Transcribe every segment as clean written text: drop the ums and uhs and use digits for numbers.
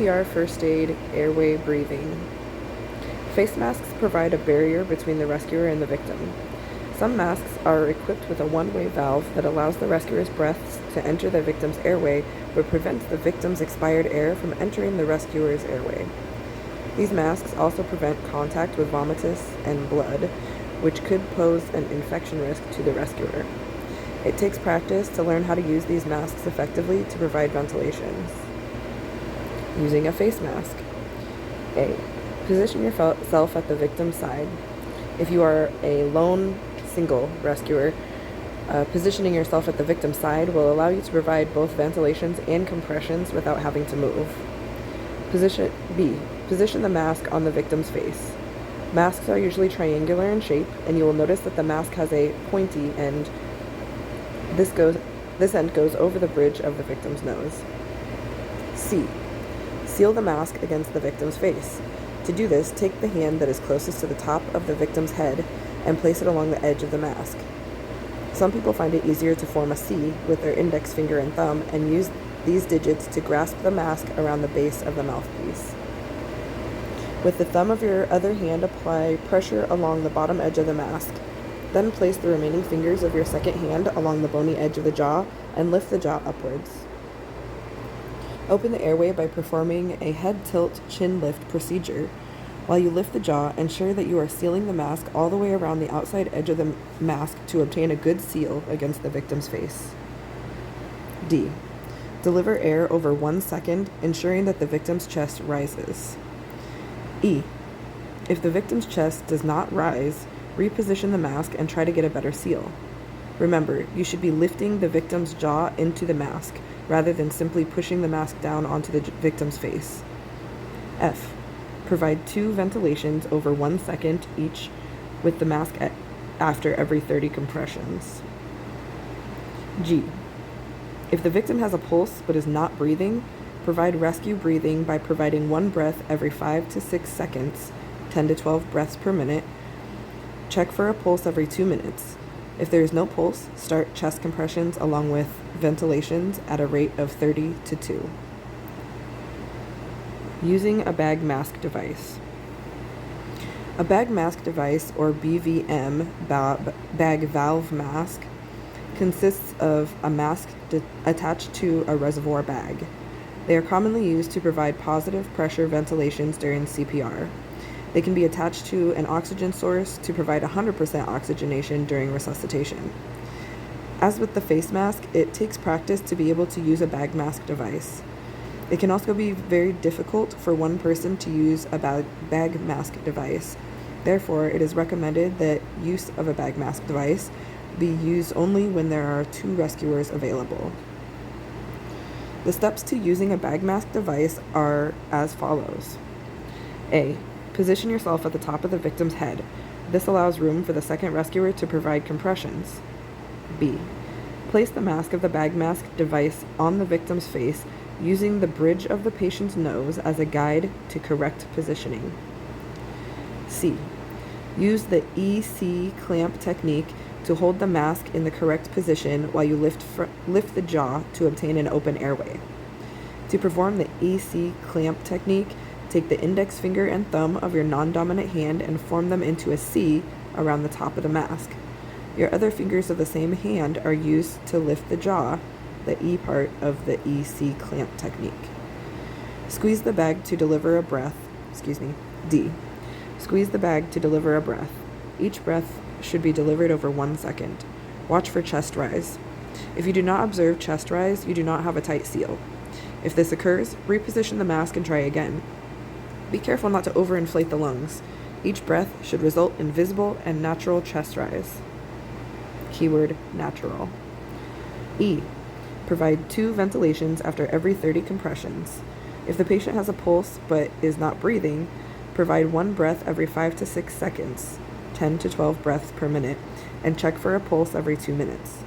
CPR, first aid, airway, breathing. Face masks provide a barrier between the rescuer and the victim. Some masks are equipped with a one-way valve that allows the rescuer's breaths to enter the victim's airway, but prevents the victim's expired air from entering the rescuer's airway. These masks also prevent contact with vomitus and blood, which could pose an infection risk to the rescuer. It takes practice to learn how to use these masks effectively to provide ventilation. Using a face mask. A. Position yourself at the victim's side. If you are a lone single rescuer, positioning yourself at the victim's side will allow you to provide both ventilations and compressions without having to move. B. Position the mask on the victim's face. Masks are usually triangular in shape, and you will notice that the mask has a pointy end. This end goes over the bridge of the victim's nose. C. Seal the mask against the victim's face. To do this, take the hand that is closest to the top of the victim's head and place it along the edge of the mask. Some people find it easier to form a C with their index finger and thumb and use these digits to grasp the mask around the base of the mouthpiece. With the thumb of your other hand, apply pressure along the bottom edge of the mask. Then place the remaining fingers of your second hand along the bony edge of the jaw and lift the jaw upwards. Open the airway by performing a head tilt chin lift procedure. While you lift the jaw, ensure that you are sealing the mask all the way around the outside edge of the mask to obtain a good seal against the victim's face. D. Deliver air over 1 second, ensuring that the victim's chest rises. E. If the victim's chest does not rise, reposition the mask and try to get a better seal. Remember, you should be lifting the victim's jaw into the mask, rather than simply pushing the mask down onto the victim's face. F. Provide 2 ventilations over 1 second each with the mask after every 30 compressions. G. If the victim has a pulse but is not breathing, provide rescue breathing by providing 1 breath every 5 to 6 seconds, 10 to 12 breaths per minute. Check for a pulse every 2 minutes. If there is no pulse, start chest compressions along with ventilations at a rate of 30 to 2. Using a bag mask device. A bag mask device, or BVM, bag valve mask, consists of a mask attached to a reservoir bag. They are commonly used to provide positive pressure ventilations during CPR. They can be attached to an oxygen source to provide 100% oxygenation during resuscitation. As with the face mask, it takes practice to be able to use a bag mask device. It can also be very difficult for one person to use a bag mask device. Therefore, it is recommended that use of a bag mask device be used only when there are 2 rescuers available. The steps to using a bag mask device are as follows. A. Position yourself at the top of the victim's head. This allows room for the second rescuer to provide compressions. B. Place the mask of the bag mask device on the victim's face using the bridge of the patient's nose as a guide to correct positioning. C. Use the EC clamp technique to hold the mask in the correct position while you lift the jaw to obtain an open airway. To perform the EC clamp technique, take the index finger and thumb of your non-dominant hand and form them into a C around the top of the mask. Your other fingers of the same hand are used to lift the jaw, the E part of the EC clamp technique. Squeeze the bag to deliver a breath. D. Squeeze the bag to deliver a breath. Each breath should be delivered over 1 second. Watch for chest rise. If you do not observe chest rise, you do not have a tight seal. If this occurs, reposition the mask and try again. Be careful not to overinflate the lungs. Each breath should result in visible and natural chest rise. Keyword natural. E. Provide 2 ventilations after every 30 compressions. If the patient has a pulse but is not breathing, provide 1 breath every 5 to 6 seconds, 10 to 12 breaths per minute, and check for a pulse every 2 minutes.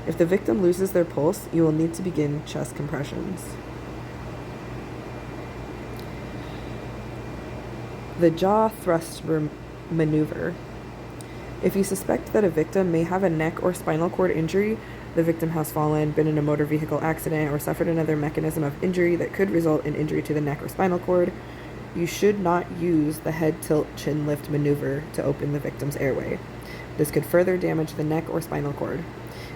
If the victim loses their pulse, you will need to begin chest compressions. The jaw thrust maneuver. If you suspect that a victim may have a neck or spinal cord injury, the victim has fallen, been in a motor vehicle accident, or suffered another mechanism of injury that could result in injury to the neck or spinal cord, you should not use the head tilt chin lift maneuver to open the victim's airway. This could further damage the neck or spinal cord.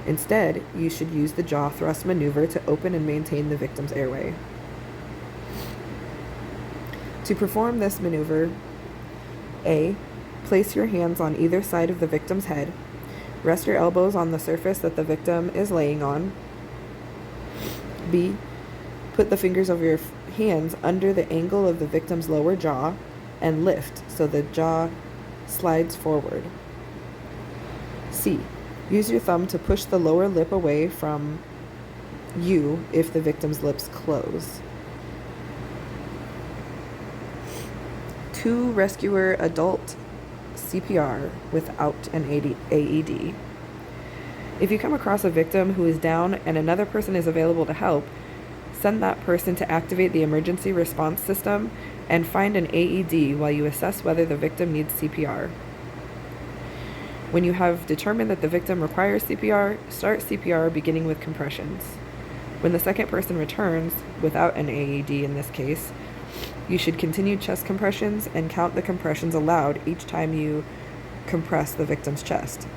Instead, you should use the jaw thrust maneuver to open and maintain the victim's airway. To perform this maneuver, A. Place your hands on either side of the victim's head. Rest your elbows on the surface that the victim is laying on. B. Put the fingers of your hands under the angle of the victim's lower jaw and lift so the jaw slides forward. C. Use your thumb to push the lower lip away from you if the victim's lips close. 2. Rescuer adult CPR without an AED. If you come across a victim who is down and another person is available to help, send that person to activate the emergency response system and find an AED while you assess whether the victim needs CPR. When you have determined that the victim requires CPR, start CPR beginning with compressions. When the second person returns, without an AED in this case, you should continue chest compressions and count the compressions allowed each time you compress the victim's chest.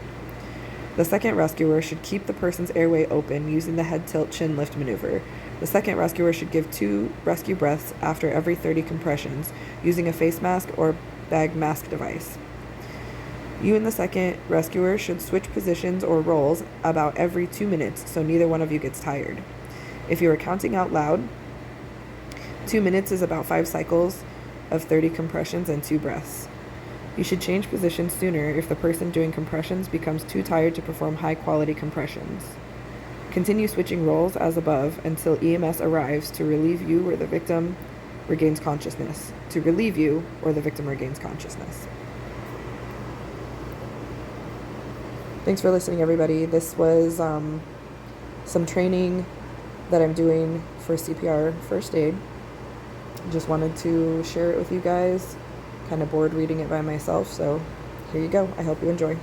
The second rescuer should keep the person's airway open using the head tilt chin lift maneuver. The second rescuer should give 2 rescue breaths after every 30 compressions using a face mask or bag mask device. You and the second rescuer should switch positions or roles about every 2 minutes so neither one of you gets tired. If you are counting out loud, 2 minutes is about 5 cycles of 30 compressions and 2 breaths. You should change positions sooner if the person doing compressions becomes too tired to perform high-quality compressions. Continue switching roles as above until EMS arrives to relieve you or the victim regains consciousness. Thanks for listening, everybody. This was some training that I'm doing for CPR first aid. Just wanted to share it with you guys. Kind of bored reading it by myself, so here you go. I hope you enjoy.